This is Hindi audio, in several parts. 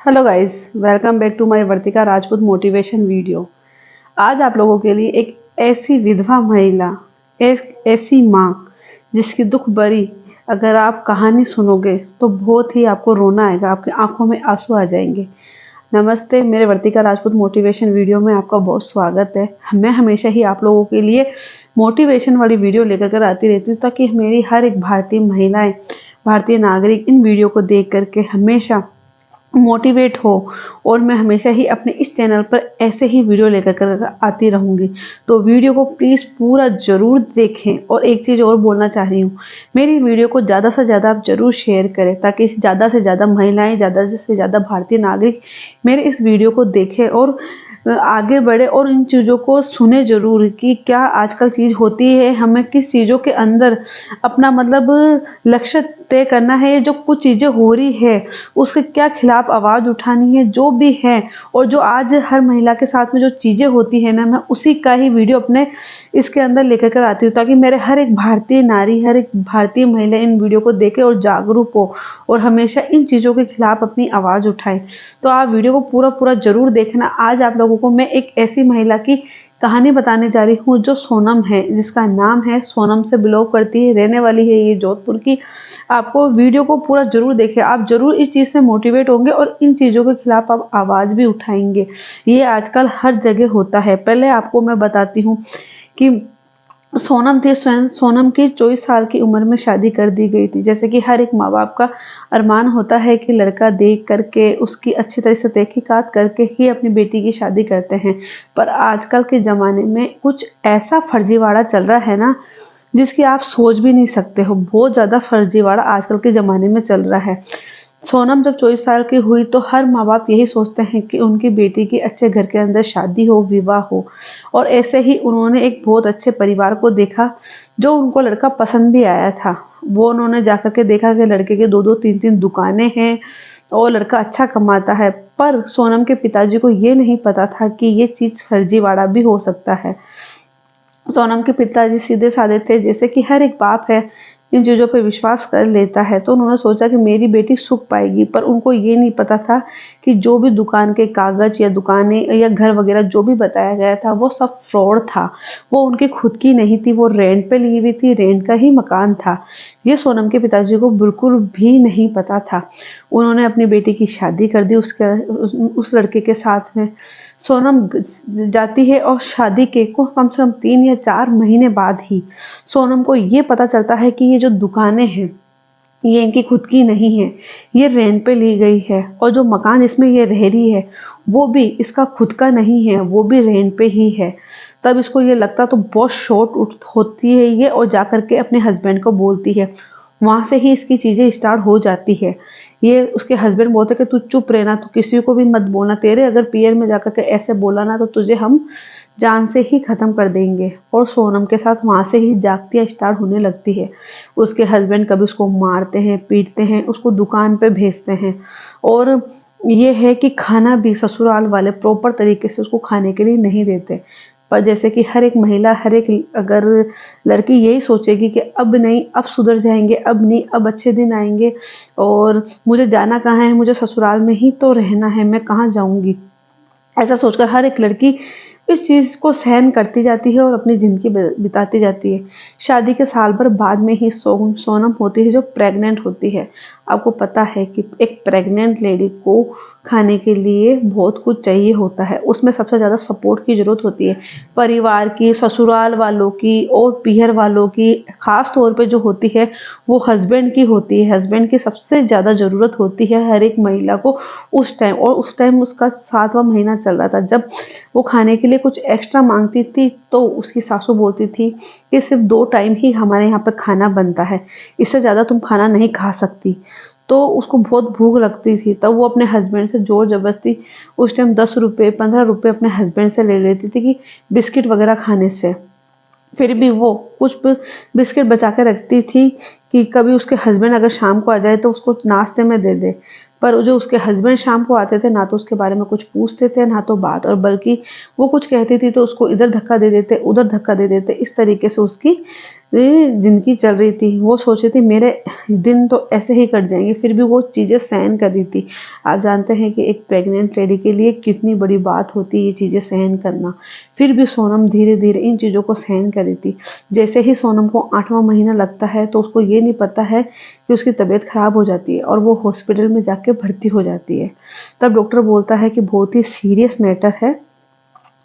Hello guys, welcome back to my Vartika Rajput motivation video. आज आप लोगों के लिए एक ऐसी विधवा महिला, एक ऐसी माँ जिसकी दुख भरी अगर आप कहानी सुनोगे तो बहुत ही आपको रोना आएगा, आपकी आंखों में आंसू आ जाएंगे। नमस्ते, मेरे वर्तिका राजपूत मोटिवेशन वीडियो में आपका बहुत स्वागत है। मैं हमेशा ही आप लोगों के लिए मोटिवेशन वाली वीडियो लेकर कर आती रहती हूँ ताकि मेरी हर एक भारतीय महिलाएं, भारतीय नागरिक इन वीडियो को देख करके हमेशा मोटिवेट हो। और मैं हमेशा ही अपने इस चैनल पर ऐसे ही वीडियो लेकर कर आती रहूँगी। तो वीडियो को प्लीज़ पूरा ज़रूर देखें। और एक चीज़ और बोलना चाह रही हूँ, मेरी वीडियो को ज़्यादा से ज़्यादा आप ज़रूर शेयर करें ताकि ज़्यादा से ज़्यादा महिलाएं, ज़्यादा से ज़्यादा भारतीय नागरिक मेरे इस वीडियो को देखें और आगे बढ़े और इन चीज़ों को सुने ज़रूर कि क्या आजकल चीज़ होती है, हमें किस चीज़ों के अंदर अपना लक्ष्य तय करना है। जो कुछ चीज़ें हो रही है उसके क्या खिलाफ आवाज़ उठानी है, जो भी है। और जो आज हर महिला के साथ में जो चीज़ें होती है ना, मैं उसी का ही वीडियो अपने इसके अंदर लेकर कर आती हूँ ताकि मेरे हर एक भारतीय नारी, हर एक भारतीय महिला इन वीडियो को देखे और जागरूक हो और हमेशा इन चीज़ों के खिलाफ अपनी आवाज़ उठाए। तो आप वीडियो को पूरा पूरा ज़रूर देखना। आज आप लोगों को मैं एक ऐसी महिला की कहानी बताने जा रही हूँ जो सोनम है, जिसका नाम है, सोनम से बिलोंग करती है, रहने वाली है ये जोधपुर की। आपको वीडियो को पूरा ज़रूर देखें, आप ज़रूर इस चीज़ से मोटिवेट होंगे और इन चीज़ों के खिलाफ आप आवाज़ भी उठाएंगे। ये आजकल हर जगह होता है। पहले आपको मैं बताती हूँ कि सोनम थी, स्वयं सोनम की 24 साल की उम्र में शादी कर दी गई थी। जैसे कि हर एक माँ बाप का अरमान होता है कि लड़का देख करके उसकी अच्छी तरह से तहकीकात करके ही अपनी बेटी की शादी करते हैं। पर आजकल के ज़माने में कुछ ऐसा फर्जीवाड़ा चल रहा है ना, जिसकी आप सोच भी नहीं सकते हो। बहुत ज़्यादा फर्जीवाड़ा आजकल के ज़माने में चल रहा है। सोनम जब 24 साल की हुई तो हर माँ बाप यही सोचते हैं कि उनकी बेटी की अच्छे घर के अंदर शादी हो, विवाह हो। और ऐसे ही उन्होंने एक बहुत अच्छे परिवार को देखा जो उनको लड़का पसंद भी आया था। वो उन्होंने जाकर के देखा कि लड़के के दो दो तीन तीन दुकानें हैं और लड़का अच्छा कमाता है। पर सोनम के पिताजी को ये नहीं पता था कि ये चीज़ फर्जीवाड़ा भी हो सकता है। सोनम के पिताजी सीधे साधे थे, जैसे कि हर एक बाप है इन चीज़ों पे विश्वास कर लेता है। तो उन्होंने सोचा कि मेरी बेटी सुख पाएगी। पर उनको ये नहीं पता था कि जो भी दुकान के कागज या दुकानें या घर वगैरह जो भी बताया गया था वो सब फ्रॉड था। वो उनकी खुद की नहीं थी, वो रेंट पे ली हुई थी, रेंट का ही मकान था। ये सोनम के पिताजी को बिल्कुल भी नहीं पता था। उन्होंने अपनी बेटी की शादी कर दी उस लड़के के साथ में। सोनम जाती है और शादी के को कम से कम 3 या 4 महीने बाद ही सोनम को ये पता चलता है कि ये जो दुकानें हैं ये इनकी खुद की नहीं है, ये रेंट पे ली गई है। और जो मकान जिसमें ये रह रही है वो भी इसका खुद का नहीं है, वो भी रेंट पे ही है। तब इसको ये लगता तो बहुत शॉक होती है ये और जाकर के अपने हस्बैंड को बोलती है। वहां से ही इसकी चीजें स्टार्ट हो जाती है। ये उसके हस्बैंड बोलते कि तू चुप रहना, तू किसी को भी मत बोलना, तेरे अगर पीयर में जाकर के ऐसे बोला ना तो तुझे हम जान से ही खत्म कर देंगे। और सोनम के साथ वहां से ही जागतियां स्टार्ट होने लगती है। उसके हस्बैंड कभी उसको मारते हैं, पीटते हैं, उसको दुकान पे भेजते हैं। और ये है कि खाना भी ससुराल वाले प्रॉपर तरीके से उसको खाने के लिए नहीं देते। पर जैसे कि हर एक महिला, हर एक अगर लड़की यही सोचेगी कि अब नहीं, अब सुधर जाएंगे, अब नहीं, अब अच्छे दिन आएंगे और मुझे जाना कहाँ है, मुझे ससुराल में ही तो रहना है, मैं कहाँ जाऊंगी। ऐसा सोचकर हर एक लड़की इस चीज़ को सहन करती जाती है और अपनी ज़िंदगी बिताती जाती है। शादी के साल भर बाद में ही सोनम होती है जो प्रेग्नेंट होती है। आपको पता है कि एक प्रेग्नेंट लेडी को खाने के लिए बहुत कुछ चाहिए होता है। उसमें सबसे ज़्यादा सपोर्ट की ज़रूरत होती है, परिवार की, ससुराल वालों की और पीहर वालों की। ख़ास तौर पे जो होती है वो हस्बैंड की होती है। हस्बैंड की सबसे ज़्यादा ज़रूरत होती है हर एक महिला को उस टाइम। और उस टाइम उसका 7वां महीना चल रहा था। जब वो खाने के लिए कुछ एक्स्ट्रा मांगती थी तो उसकी सासू बोलती थी कि सिर्फ 2 टाइम ही हमारे यहाँ पे खाना बनता है, इससे ज़्यादा तुम खाना नहीं खा सकती। तो उसको बहुत भूख लगती थी, तब वो अपने हस्बैंड से जोर जबरदस्ती उस टाइम 10 रुपये 15 रुपये अपने हस्बैंड से ले लेती थी कि बिस्किट वगैरह खाने से। फिर भी वो कुछ बिस्किट बचा के रखती थी कि कभी उसके हस्बैंड अगर शाम को आ जाए तो उसको नाश्ते में दे दे। पर जो उसके हस्बैंड शाम को आते थे ना तो उसके बारे में कुछ पूछते थे ना तो बात, और बल्कि वो कुछ कहती थी तो उसको इधर धक्का दे देते, उधर धक्का दे देते। इस तरीके से उसकी ज़िंदगी चल रही थी। वो सोच रही थी मेरे दिन तो ऐसे ही कट जाएँगे, फिर भी वो चीज़ें सहन कर रही थी। आप जानते हैं कि एक प्रेग्नेंट लेडी के लिए कितनी बड़ी बात होती है ये चीज़ें सहन करना। फिर भी सोनम धीरे-धीरे इन चीज़ों को सहन कर रही थी। जैसे ही सोनम को 8वां महीना लगता है तो उसको ये नहीं पता है कि उसकी तबीयत ख़राब हो जाती है और वो हॉस्पिटल में जाके भर्ती हो जाती है। तब डॉक्टर बोलता है कि बहुत ही सीरियस मैटर है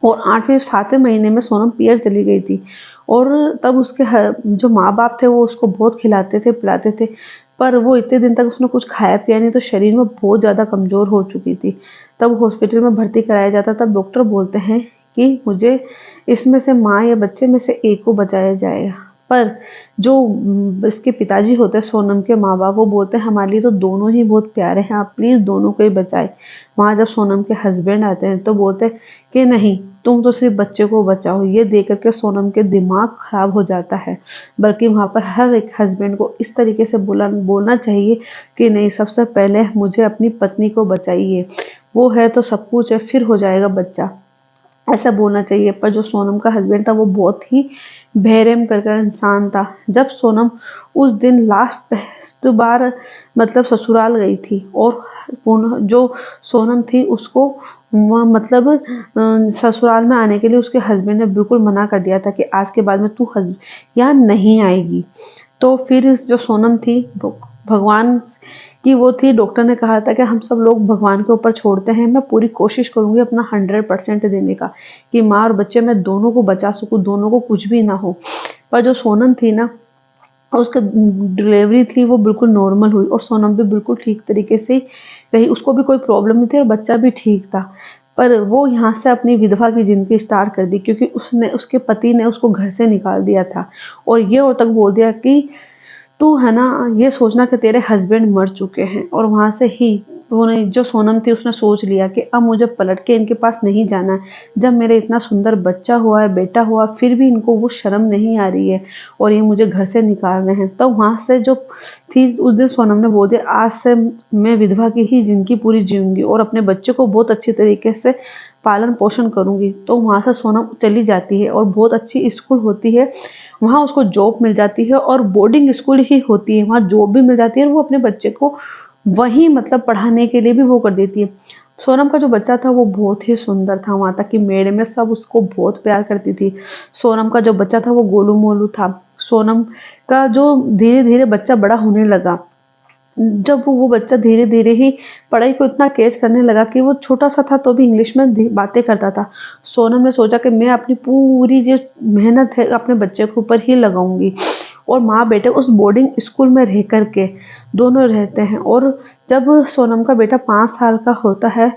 और 8वें 7वें महीने में सोनम पीरियड चली गई थी और तब उसके जो माँ-बाप थे वो उसको बहुत खिलाते थे, पिलाते थे, पर वो इतने दिन तक उसने कुछ खाया पिया नहीं तो शरीर में बहुत ज़्यादा कमज़ोर हो चुकी थी। तब हॉस्पिटल में भर्ती कराया जाता तब डॉक्टर बोलते हैं कि मुझे इसमें से माँ या बच्चे में से एक को बचाया जाएगा। पर जो इसके पिताजी होते हैं सोनम के माँ-बाप वो बोलते हैं हमारे लिए तो दोनों ही बहुत प्यारे हैं, आप प्लीज़ दोनों को ही बचाएँ। वहाँ जब सोनम के हस्बैंड आते हैं तो बोलते हैं कि नहीं तुम तो सिर्फ बच्चे को बचाओ। ये देख कर के सोनम के दिमाग खराब हो जाता है। बल्कि वहाँ पर हर एक हस्बैंड को इस तरीके से बोलना चाहिए कि नहीं सबसे पहले मुझे अपनी पत्नी को बचाइए। वो है तो सब कुछ है फिर हो जाएगा बच्चा। ऐसा बोलना चाहिए पर जो सोनम का हस्बैंड था वो बहुत ही बेरहम करके इंसान था। जब सोनम उस दिन लास्ट बार मतलब ससुराल गई थी और जो सोनम थी उसको मतलब ससुराल में आने के लिए उसके हस्बैंड ने बिल्कुल मना कर दिया था कि आज के बाद में तू यहाँ नहीं आएगी। तो फिर जो सोनम थी भगवान कि वो थी डॉक्टर ने कहा था कि हम सब लोग भगवान के ऊपर छोड़ते हैं। मैं पूरी कोशिश करूँगी अपना 100% देने का कि माँ और बच्चे मैं दोनों को बचा सकूँ, दोनों को कुछ भी ना हो। पर जो सोनम थी ना उसकी डिलीवरी थी वो बिल्कुल नॉर्मल हुई और सोनम भी बिल्कुल ठीक तरीके से रही। उसको भी कोई प्रॉब्लम नहीं थी और बच्चा भी ठीक था। पर वो यहाँ से अपनी विधवा की ज़िंदगी स्टार्ट कर दी क्योंकि उसके पति ने उसको घर से निकाल दिया था और ये और तक बोल दिया कि तू है ना ये सोचना कि तेरे हस्बैंड मर चुके हैं और वहाँ से ही उन्होंने जो सोनम थी उसने सोच लिया कि अब मुझे पलट के इनके पास नहीं जाना है। जब मेरे इतना सुंदर बच्चा हुआ है बेटा हुआ फिर भी इनको वो शर्म नहीं आ रही है और ये मुझे घर से निकाल रहे हैं। तो वहाँ से जो थी उस दिन सोनम ने बोल दिया आज से मैं विधवा की ही जिंदगी पूरी जीऊंगी और अपने बच्चे को बहुत अच्छी तरीके से पालन पोषण करूंगी। तो वहाँ से सोनम चली जाती है और बहुत अच्छी स्कूल होती है वहाँ उसको जॉब मिल जाती है और बोर्डिंग स्कूल ही होती है वहाँ जॉब भी मिल जाती है और वो अपने बच्चे को वहीं मतलब पढ़ाने के लिए भी वो कर देती है। सोनम का जो बच्चा था वो बहुत ही सुंदर था वहाँ तक कि मेले में सब उसको बहुत प्यार करती थी। सोनम का जो बच्चा था वो गोलू मोलू था। सोनम का जो धीरे धीरे बच्चा बड़ा होने लगा जब वो बच्चा धीरे धीरे ही पढ़ाई को इतना कैच करने लगा कि वो छोटा सा था तो भी इंग्लिश में बातें करता था। सोनम ने सोचा कि मैं अपनी पूरी जो मेहनत है अपने बच्चे के ऊपर ही लगाऊंगी और माँ बेटे उस बोर्डिंग स्कूल में रह कर के दोनों रहते हैं। और जब सोनम का बेटा 5 साल का होता है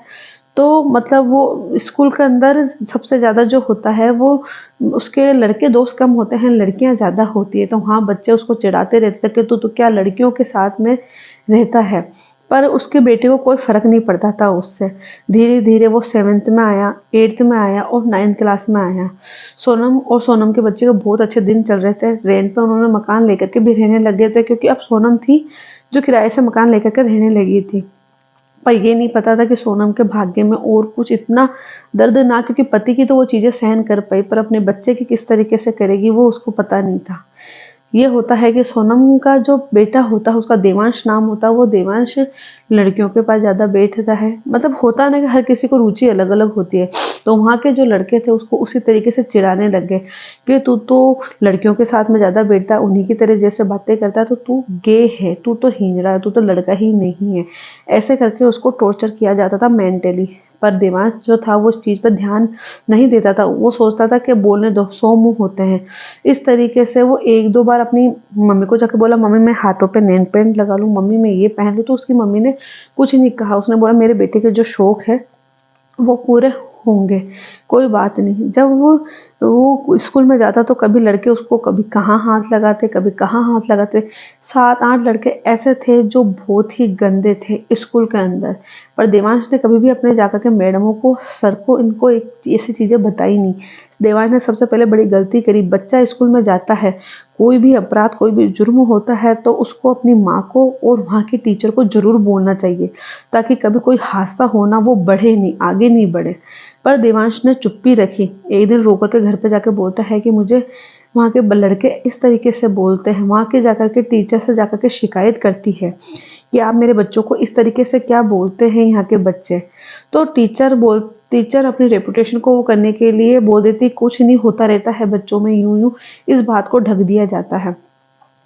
तो मतलब वो स्कूल के अंदर सबसे ज़्यादा जो होता है वो उसके लड़के दोस्त कम होते हैं लड़कियां ज़्यादा होती है। तो हाँ बच्चे उसको चिढ़ाते रहते थे कि तू तो क्या लड़कियों के साथ में रहता है। पर उसके बेटे को कोई फर्क नहीं पड़ता था उससे। धीरे धीरे वो 7th में आया 8th में आया और 9th क्लास में आया। सोनम और सोनम के बच्चे के बहुत अच्छे दिन चल रहे थे। रेंट पे उन्होंने मकान लेकर के भी रहने लग गए थे क्योंकि अब सोनम थी जो किराए से मकान लेकर के रहने लगी थी। पर ये नहीं पता था कि सोनम के भाग्य में और कुछ इतना दर्दनाक क्योंकि पति की तो वो चीज़ें सहन कर पाई पर अपने बच्चे की किस तरीके से करेगी वो उसको पता नहीं था। ये होता है कि सोनम का जो बेटा होता है उसका देवांश नाम होता है वो देवांश लड़कियों के पास ज़्यादा बैठता है। मतलब होता है ना कि हर किसी को रुचि अलग अलग होती है। तो वहाँ के जो लड़के थे उसको उसी तरीके से चिढ़ाने लग गए कि तू तो लड़कियों के साथ में ज़्यादा बैठता है उन्हीं की तरह जैसे बातें करता है तो तू गे है तू तो हिजड़ा है तू तो लड़का ही नहीं है। ऐसे करके उसको टॉर्चर किया जाता था मेंटली। पर देवांश जो था वो इस चीज़ पर ध्यान नहीं देता था। वो सोचता था कि बोलने दो 100 मुंह होते हैं। इस तरीके से वो 1-2 बार अपनी मम्मी को जाके बोला मम्मी मैं हाथों पे नेल पेंट लगा लूँ मम्मी मैं ये पहन लूँ तो उसकी मम्मी ने कुछ नहीं कहा। उसने बोला मेरे बेटे के जो शौक है वो पूरे होंगे कोई बात नहीं। जब वो स्कूल में जाता तो कभी लड़के उसको कभी कहाँ हाथ लगाते कभी कहाँ हाथ लगाते। 7-8 लड़के ऐसे थे जो बहुत ही गंदे थे स्कूल के अंदर। पर देवांश ने कभी भी अपने जाकर के मैडमों को सर को इनको एक ऐसी चीज़ें बताई नहीं। देवांश ने सबसे पहले बड़ी गलती करी। बच्चा स्कूल में जाता है कोई भी अपराध कोई भी जुर्म होता है तो उसको अपनी माँ को और वहाँ की टीचर को ज़रूर बोलना चाहिए ताकि कभी कोई हादसा होना वो बढ़े नहीं आगे नहीं बढ़े। पर देवांश ने चुप्पी रखी। एक दिन रो कर के घर पे जाके बोलता है कि मुझे वहाँ के लड़के इस तरीके से बोलते हैं, वहाँ के जाकर के टीचर से जाकर के शिकायत करती है कि आप मेरे बच्चों को इस तरीके से क्या बोलते हैं यहाँ के बच्चे। तो टीचर अपनी रेपुटेशन को वो करने के लिए बोल देती कुछ नहीं होता रहता है बच्चों में, यूं यूं इस बात को ढक दिया जाता है।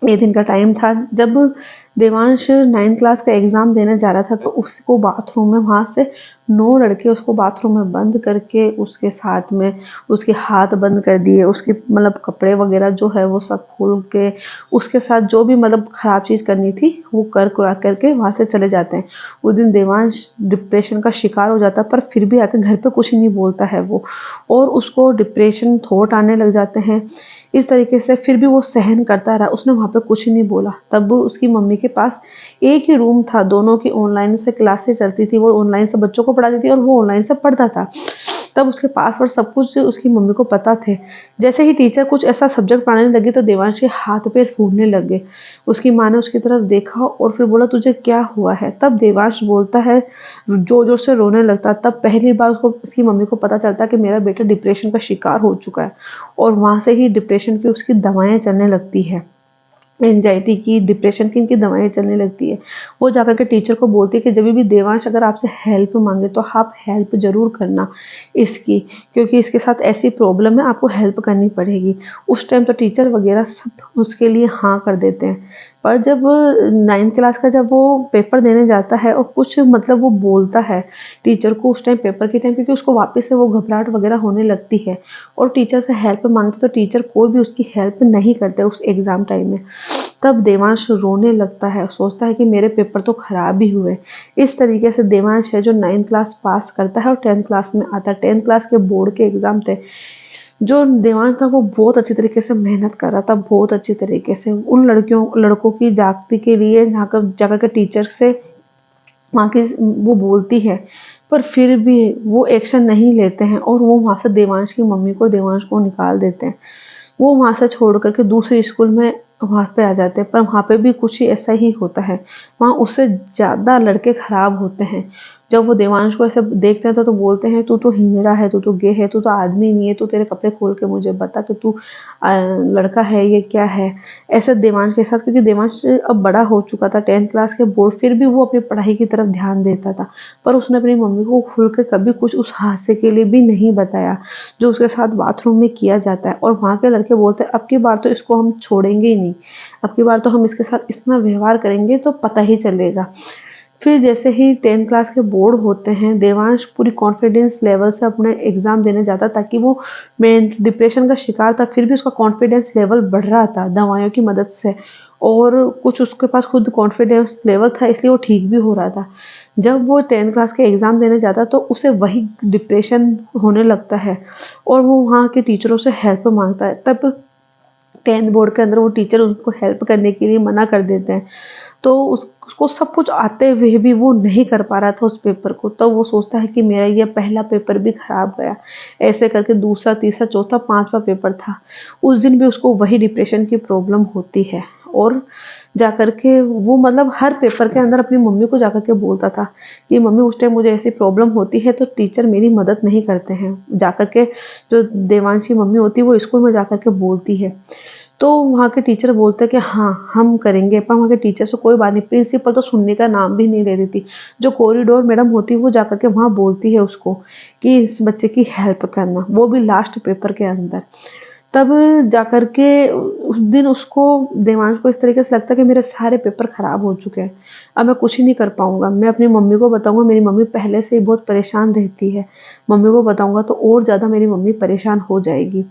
एक दिन का टाइम था जब देवांश 9th क्लास का एग्जाम देने जा रहा था, तो उसको बाथरूम में वहां से 9 लड़के उसको बाथरूम में बंद करके उसके साथ में उसके हाथ बंद कर दिए, उसके मतलब कपड़े वगैरह जो है वो सब खोल के उसके साथ जो भी मतलब खराब चीज करनी थी वो कर कुरा करके वहां से चले जाते हैं। उस दिन देवांश डिप्रेशन का शिकार हो जाता है, पर फिर भी आके घर पे कुछ नहीं बोलता है वो, और उसको डिप्रेशन थॉट आने लग जाते हैं। इस तरीके से फिर भी वो सहन करता रहा, उसने वहाँ पे कुछ नहीं बोला। तब उसकी मम्मी के पास एक ही रूम था, दोनों की ऑनलाइन से क्लासेस चलती थी, वो ऑनलाइन से बच्चों को पढ़ाती थी और वो ऑनलाइन से पढ़ता था। तब उसके पासवर्ड सब कुछ उसकी मम्मी को पता थे। जैसे ही टीचर कुछ ऐसा सब्जेक्ट पढ़ाने लगी तो देवांश के हाथ पैर फूलने लगे। उसकी माँ ने उसकी तरफ देखा और फिर बोला तुझे क्या हुआ है। तब देवांश बोलता है, जोर जोर से रोने लगता। तब पहली बार उसको उसकी मम्मी को पता चलता कि मेरा बेटा डिप्रेशन का शिकार हो चुका है, और वहां से ही डिप्रेशन की उसकी दवाएं चलने लगती है। एंजाइटी की, डिप्रेशन की इनकी दवाएं चलने लगती है। वो जाकर के टीचर को बोलती है कि जब भी देवांश अगर आपसे हेल्प मांगे तो आप हेल्प जरूर करना इसकी, क्योंकि इसके साथ ऐसी प्रॉब्लम है, आपको हेल्प करनी पड़ेगी। उस टाइम तो टीचर वगैरह सब उसके लिए हाँ कर देते हैं। पर जब 9th क्लास का जब वो पेपर देने जाता है और कुछ मतलब वो बोलता है टीचर को उस टाइम पेपर के टाइम, क्योंकि उसको वापस से वो घबराहट वगैरह होने लगती है और टीचर से हेल्प मांगते तो टीचर कोई भी उसकी हेल्प नहीं करते उस एग्जाम टाइम में। तब देवांश रोने लगता है, सोचता है कि मेरे पेपर तो खराब ही हुए। इस तरीके से देवांश है जो 9th क्लास पास करता है और 10th क्लास में आता है। 10th क्लास के बोर्ड के एग्जाम थे। जो देवांश था वो बहुत अच्छी तरीके से मेहनत कर रहा था, बहुत अच्छी तरीके से उन लड़कों की जागती के लिए जाकर के टीचर से वहाँ की वो बोलती है, पर फिर भी वो एक्शन नहीं लेते हैं और वो वहाँ से देवांश की मम्मी को देवांश को निकाल देते हैं। वो वहाँ से छोड़ करके दूसरे स्कूल में वहाँ पे आ जाते हैं, पर वहाँ पे भी कुछ ही ऐसा ही होता है। वहाँ उससे ज़्यादा लड़के खराब होते हैं। जब वो देवांश को ऐसे देखते हैं तो बोलते हैं तू तो हिंजड़ा है, तू तो गे है, तू तो आदमी नहीं है, तू तेरे कपड़े खोल के मुझे बता कि तू लड़का है ये क्या है। ऐसे देवांश के साथ, क्योंकि देवांश अब बड़ा हो चुका था, 10th क्लास के बोर्ड, फिर भी वो अपनी पढ़ाई की तरफ ध्यान देता था। पर उसने अपनी मम्मी को खुल के कभी कुछ उस हादसे के लिए भी नहीं बताया जो उसके साथ बाथरूम में किया जाता है। और वहाँ के लड़के बोलते हैं अब की बार तो इसको हम छोड़ेंगे ही नहीं, अब की बार तो हम इसके साथ इतना व्यवहार करेंगे तो पता ही चलेगा। फिर जैसे ही 10th क्लास के बोर्ड होते हैं, देवांश पूरी कॉन्फिडेंस लेवल से अपने एग्जाम देने जाता, ताकि वो मेन डिप्रेशन का शिकार था फिर भी उसका कॉन्फिडेंस लेवल बढ़ रहा था दवाइयों की मदद से, और कुछ उसके पास खुद कॉन्फिडेंस लेवल था इसलिए वो ठीक भी हो रहा था। जब वो 10th क्लास के एग्जाम देने जाता तो उसे वही डिप्रेशन होने लगता है और वो वहाँ के टीचरों से हेल्प मांगता है। तब 10th बोर्ड के अंदर वो टीचर उसको हेल्प करने के लिए मना कर देते हैं। तो उसको सब कुछ आते हुए भी वो नहीं कर पा रहा था उस पेपर को। तो वो सोचता है कि मेरा ये पहला पेपर भी खराब गया। ऐसे करके दूसरा, तीसरा, चौथा, पांचवा पेपर था। उस दिन भी उसको वही डिप्रेशन की प्रॉब्लम होती है और जाकर के वो मतलब हर पेपर के अंदर अपनी मम्मी को जाकर के बोलता था कि मम्मी उस टाइम मुझे ऐसी प्रॉब्लम होती है तो टीचर मेरी मदद नहीं करते हैं। जाकर के जो देवांश की मम्मी होती है वो स्कूल में जाकर के बोलती है, तो वहाँ के टीचर बोलते हैं कि हाँ हम करेंगे। पर वहाँ के टीचर से कोई बात नहीं, प्रिंसिपल तो सुनने का नाम भी नहीं ले रही थी। जो कॉरिडोर मैडम होती है वो जाकर के वहाँ बोलती है उसको कि इस बच्चे की हेल्प करना, वो भी लास्ट पेपर के अंदर। तब जाकर के उस दिन उसको, देवांश को इस तरीके से लगता है कि मेरे सारे पेपर खराब हो चुके हैं, अब मैं कुछ ही नहीं कर पाऊंगा। मैं अपनी मम्मी को बताऊंगा, मेरी मम्मी पहले से ही बहुत परेशान रहती है, मम्मी को बताऊंगा तो और ज़्यादा मेरी मम्मी परेशान हो जाएगी।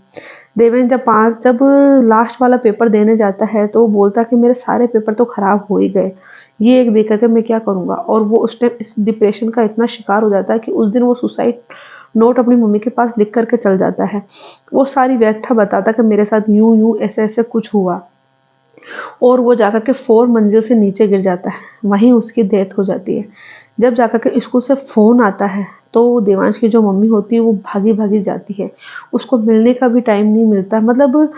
देवेंद्र जब लास्ट वाला पेपर देने जाता है तो वो बोलता है कि मेरे सारे पेपर तो खराब हो ही गए, ये एक देख करके मैं क्या करूँगा। और वो उस टाइम इस डिप्रेशन का इतना शिकार हो जाता है कि उस दिन वो सुसाइड नोट अपनी मम्मी के पास लिख करके चल जाता है। वो सारी व्याख्या बताता कि मेरे साथ यूं यूं ऐसे ऐसे कुछ हुआ, और वो जाकर के 4 मंजिल से नीचे गिर जाता है, वहीं उसकी डेथ हो जाती है। जब जाकर के स्कूल से फ़ोन आता है तो देवांश की जो मम्मी होती है वो भागी भागी जाती है, उसको मिलने का भी टाइम नहीं मिलता। मतलब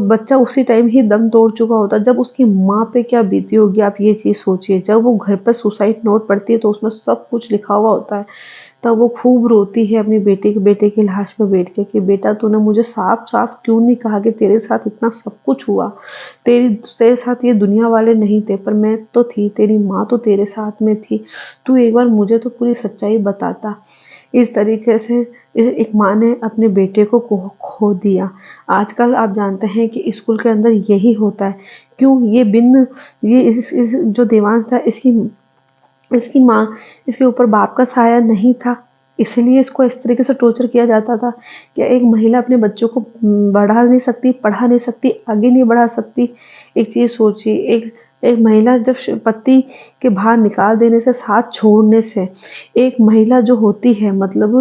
बच्चा उसी टाइम ही दम तोड़ चुका होता है। जब उसकी माँ पे क्या बीती होगी आप ये चीज़ सोचिए। जब वो घर पर सुसाइड नोट पढ़ती है तो उसमें सब कुछ लिखा हुआ होता है तब वो खूब रोती है अपनी बेटे की लाश पे बैठ के कि बेटा तूने मुझे साफ साफ क्यों नहीं कहा कि तेरे साथ इतना सब कुछ हुआ, तेरे साथ ये दुनिया वाले नहीं थे पर मैं तो थी, तेरी माँ तो तेरे साथ में थी, तू एक बार मुझे तो पूरी सच्चाई बताता। इस तरीके से एक माँ ने अपने बेटे को खो दिया। आजकल आप जानते हैं कि स्कूल के अंदर यही होता है। क्यों ये बिन ये इस जो देवांश था इसकी इसकी माँ इसके ऊपर बाप का साया नहीं था, इसलिए इसको इस तरीके से टॉर्चर किया जाता था। कि एक महिला अपने बच्चों को बढ़ा नहीं सकती, पढ़ा नहीं सकती, आगे नहीं बढ़ा सकती। एक चीज़ सोचिए, एक एक महिला जब पति के बाहर निकाल देने से, साथ छोड़ने से, एक महिला जो होती है मतलब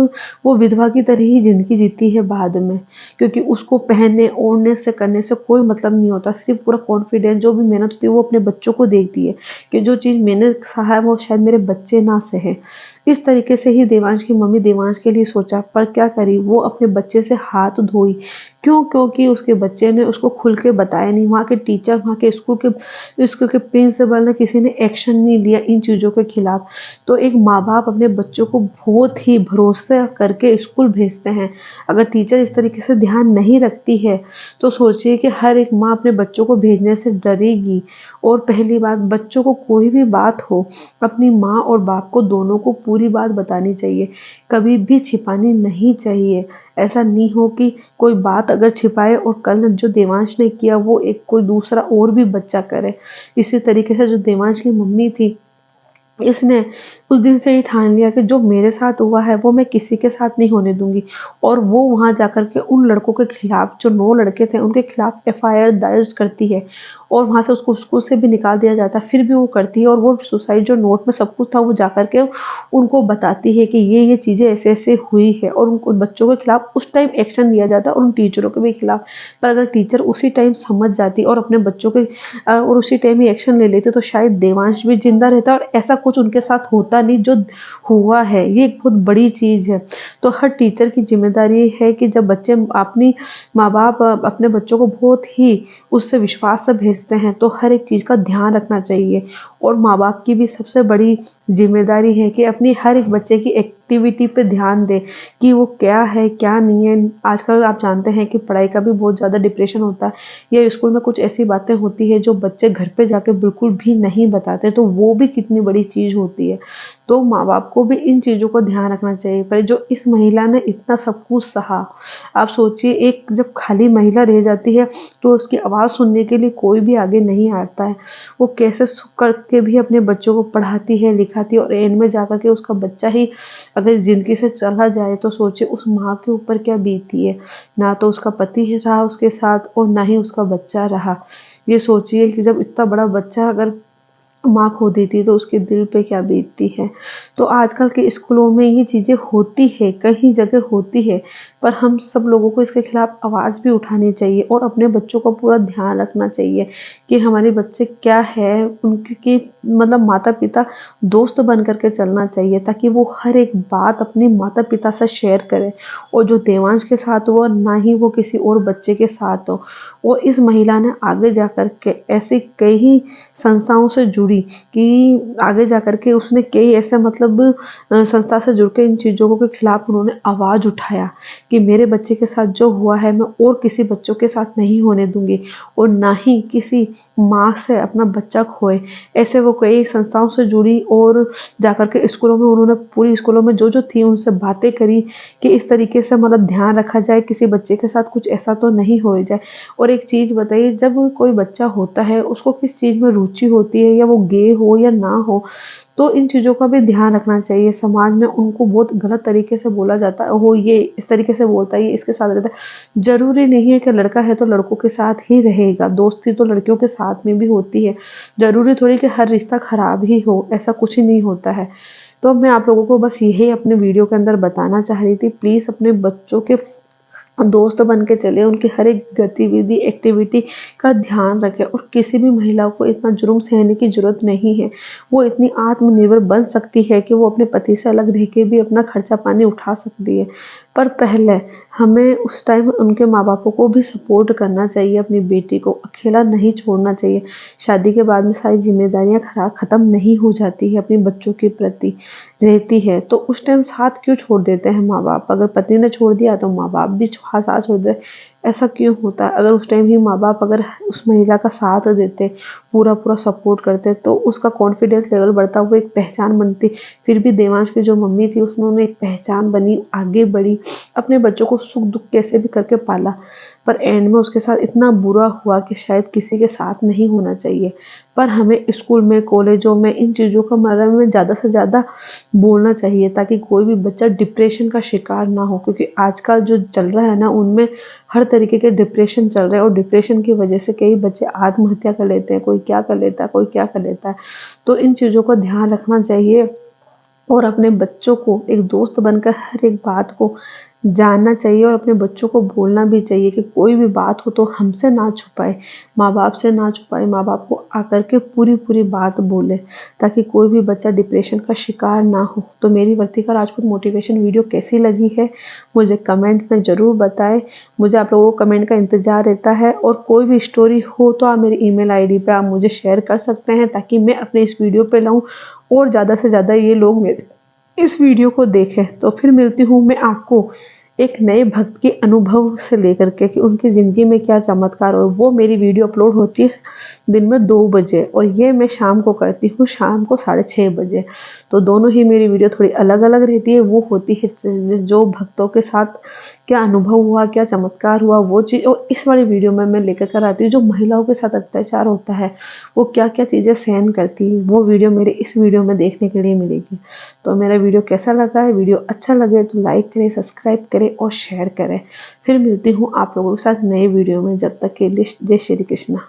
वो विधवा की तरह ही ज़िंदगी जीती है बाद में। क्योंकि उसको पहनने, ओढ़ने से, करने से कोई मतलब नहीं होता। सिर्फ़ पूरा कॉन्फिडेंस, जो भी मेहनत होती है वो अपने बच्चों को देखती है कि जो चीज़ मैंने सहा है वो शायद मेरे बच्चे ना सहें। इस तरीके से ही देवांश की मम्मी देवांश के लिए सोचा, पर क्या करी, वो अपने बच्चे से हाथ धोई। क्यों? क्योंकि उसके बच्चे ने उसको खुल के बताया नहीं। वहाँ के टीचर, वहाँ के स्कूल के प्रिंसिपल ने, किसी ने एक्शन नहीं लिया इन चीज़ों के खिलाफ। तो एक माँ बाप अपने बच्चों को बहुत ही भरोसा करके स्कूल भेजते हैं। अगर टीचर इस तरीके से ध्यान नहीं रखती है तो सोचिए कि हर एक माँ अपने बच्चों को भेजने से डरेगी। और पहली बात, बच्चों को कोई भी बात हो, अपनी माँ और बाप को दोनों को पूरी बात बतानी चाहिए, कभी भी छिपानी नहीं चाहिए। ऐसा नहीं हो कि कोई बात अगर छिपाए और कल जो देवांश ने किया वो एक कोई दूसरा और भी बच्चा करे। इसी तरीके से जो देवांश की मम्मी थी, इसने उस दिन से ही ठान लिया कि जो मेरे साथ हुआ है वो मैं किसी के साथ नहीं होने दूंगी। और वो वहां जाकर के उन लड़कों के खिलाफ, जो 9 लड़के थे उनके खिलाफ एफआईआर दर्ज करती है। और वहां से उसको स्कूल से भी निकाल दिया जाता है, फिर भी वो करती है। और वो सुसाइड जो नोट में सब कुछ था वो जाकर के उनको बताती है कि ये चीजें ऐसे ऐसे हुई है। और उनको बच्चों के खिलाफ उस टाइम एक्शन लिया जाता है, और उन टीचरों के भी खिलाफ। पर अगर टीचर उसी टाइम समझ जाती और अपने बच्चों के और उसी टाइम ही एक्शन ले लेते तो शायद देवांश भी जिंदा रहता और ऐसा कुछ उनके साथ होता नहीं जो हुआ है। ये एक बहुत बड़ी चीज है। तो हर टीचर की जिम्मेदारी है कि जब बच्चे, अपनी माँ बाप अपने बच्चों को बहुत ही उससे विश्वास से भेजते हैं तो हर एक चीज का ध्यान रखना चाहिए। और माँ बाप की भी सबसे बड़ी जिम्मेदारी है कि अपनी हर एक बच्चे की एक्टिविटी पे ध्यान दे कि वो क्या है क्या नहीं है। आजकल आप जानते हैं कि पढ़ाई का भी बहुत ज़्यादा डिप्रेशन होता है, या स्कूल में कुछ ऐसी बातें होती है जो बच्चे घर पे जाके बिल्कुल भी नहीं बताते, तो वो भी कितनी बड़ी चीज़ होती है। तो माँ बाप को भी इन चीज़ों को ध्यान रखना चाहिए। पर जो इस महिला ने इतना सब कुछ सहा, आप सोचिए, एक जब खाली महिला रह जाती है तो उसकी आवाज़ सुनने के लिए कोई भी आगे नहीं आता है। वो कैसे करके भी अपने बच्चों को पढ़ाती है, लिखाती है, और एंड में जाकर के उसका बच्चा ही अगर ज़िंदगी से चला जाए तो सोचिए उस माँ के ऊपर क्या बीतती है। ना तो उसका पति ही रहा उसके साथ और ना ही उसका बच्चा रहा। ये सोचिए कि जब इतना बड़ा बच्चा अगर माँ खो देती है तो उसके दिल पे क्या बीतती है। तो आजकल के स्कूलों में ये चीज़ें होती है, कई जगह होती है, पर हम सब लोगों को इसके खिलाफ आवाज़ भी उठानी चाहिए और अपने बच्चों का पूरा ध्यान रखना चाहिए कि हमारे बच्चे क्या है, उनकी मतलब माता-पिता दोस्त बन कर के चलना चाहिए, ताकि वो हर एक बात अपने माता-पिता से शेयर करें। और जो देवांश के साथ हुआ, ना ही वो किसी और बच्चे के साथ हो। और इस महिला ने आगे जाकर के ऐसे कई संस्थाओं से जुड़ी कि आगे जाकर के उसने कई ऐसे मतलब संस्था से जुड़ के इन चीज़ों के खिलाफ उन्होंने आवाज़ उठाया कि मेरे बच्चे के साथ जो हुआ है मैं और किसी बच्चों के साथ नहीं होने दूंगी, और ना ही किसी माँ से अपना बच्चा खोए। ऐसे वो कई संस्थाओं से जुड़ी और जाकर के स्कूलों में उन्होंने, पूरी स्कूलों में जो जो थी उनसे बातें करी कि इस तरीके से मतलब ध्यान रखा जाए, किसी बच्चे के साथ कुछ ऐसा तो नहीं हो जाए। और एक चीज़ बताइए, जब कोई बच्चा होता है उसको किस चीज़ में रुचि होती है, या वो गे हो या ना हो, तो इन चीज़ों का भी ध्यान रखना चाहिए। समाज में उनको बहुत गलत तरीके से बोला जाता है, वो ये इस तरीके से बोलता है, ये इसके साथ रहता है। ज़रूरी नहीं है कि लड़का है तो लड़कों के साथ ही रहेगा, दोस्ती तो लड़कियों के साथ में भी होती है। ज़रूरी थोड़ी कि हर रिश्ता खराब ही हो, ऐसा कुछ ही नहीं होता है। तो मैं आप लोगों को बस यही अपने वीडियो के अंदर बताना चाह रही थी। प्लीज़ अपने बच्चों के दोस्त बन के चले, उनकी हर एक गतिविधि एक्टिविटी का ध्यान रखें और किसी भी महिला को इतना जुर्म सहने की ज़रूरत नहीं है। वो इतनी आत्मनिर्भर बन सकती है कि वो अपने पति से अलग रह के भी अपना खर्चा पानी उठा सकती है। पर पहले हमें उस टाइम उनके माँ-बापों को भी सपोर्ट करना चाहिए, अपनी बेटी को अकेला नहीं छोड़ना चाहिए। शादी के बाद में सारी ज़िम्मेदारियाँ ख़त्म नहीं हो जाती है, अपने बच्चों के प्रति रहती है, तो उस टाइम साथ क्यों छोड़ देते हैं माँ-बाप? अगर पति ने छोड़ दिया तो माँ-बाप भी साथ छोड़ दे, ऐसा क्यों होता है? अगर उस टाइम ही माँ-बाप अगर उस महिला का साथ देते, पूरा-पूरा सपोर्ट करते, तो उसका कॉन्फिडेंस लेवल बढ़ता, वो एक पहचान बनती। फिर भी देवांश की जो मम्मी थी उन्होंने एक पहचान बनी, आगे बढ़ी, अपने बच्चों को सुख-दुःख कैसे भी करके पाला। पर एंड में उसके साथ इतना बुरा हुआ कि शायद किसी के साथ नहीं होना चाहिए। पर हमें स्कूल में, कॉलेजों में इन चीज़ों के बारे में ज़्यादा से ज़्यादा बोलना चाहिए, ताकि कोई भी बच्चा डिप्रेशन का शिकार ना हो, क्योंकि आजकल जो चल रहा है ना, उनमें हर तरीके के डिप्रेशन चल रहे हैं और डिप्रेशन की वजह से कई बच्चे आत्महत्या कर लेते हैं, कोई क्या कर लेता है, कोई क्या कर लेता है। तो इन चीज़ों का ध्यान रखना चाहिए और अपने बच्चों को एक दोस्त बनकर हर एक बात को जानना चाहिए और अपने बच्चों को बोलना भी चाहिए कि कोई भी बात हो तो हमसे ना छुपाए, माँ-बाप से ना छुपाए, माँ-बाप को आकर के पूरी-पूरी बात बोले, ताकि कोई भी बच्चा डिप्रेशन का शिकार ना हो। तो मेरी वर्तिका राजपूत मोटिवेशन वीडियो कैसी लगी है, मुझे कमेंट में ज़रूर बताएँ। मुझे आप लोगों को कमेंट का इंतज़ार रहता है और कोई भी स्टोरी हो तो आप मेरी ईमेल आईडी पे आप मुझे शेयर कर सकते हैं, ताकि मैं अपने इस वीडियो पे लाऊँ और ज़्यादा से ज़्यादा ये लोग मेरे इस वीडियो को देखें। तो फिर मिलती हूँ मैं आपको एक नए भक्त के अनुभव से लेकर के कि उनकी ज़िंदगी में क्या चमत्कार हो। वो मेरी वीडियो अपलोड होती है दिन में 2 बजे और ये मैं शाम को करती हूँ, शाम को 6:30 बजे। तो दोनों ही मेरी वीडियो थोड़ी अलग-अलग रहती है। वो होती है जो भक्तों के साथ क्या अनुभव हुआ, क्या चमत्कार हुआ, वो चीज़। और इस वाली वीडियो में मैं लेकर कर आती हूँ जो महिलाओं के साथ अत्याचार होता है, वो क्या-क्या चीज़ें सहन करती हैं, वो वीडियो मेरे इस वीडियो में देखने के लिए मिलेगी। तो मेरा वीडियो कैसा लगा है? वीडियो अच्छा लगे तो लाइक करें, सब्सक्राइब करें और शेयर करें। फिर मिलती हूँ आप लोगों के साथ नए वीडियो में। जब तक के लिए जय श्री कृष्णा।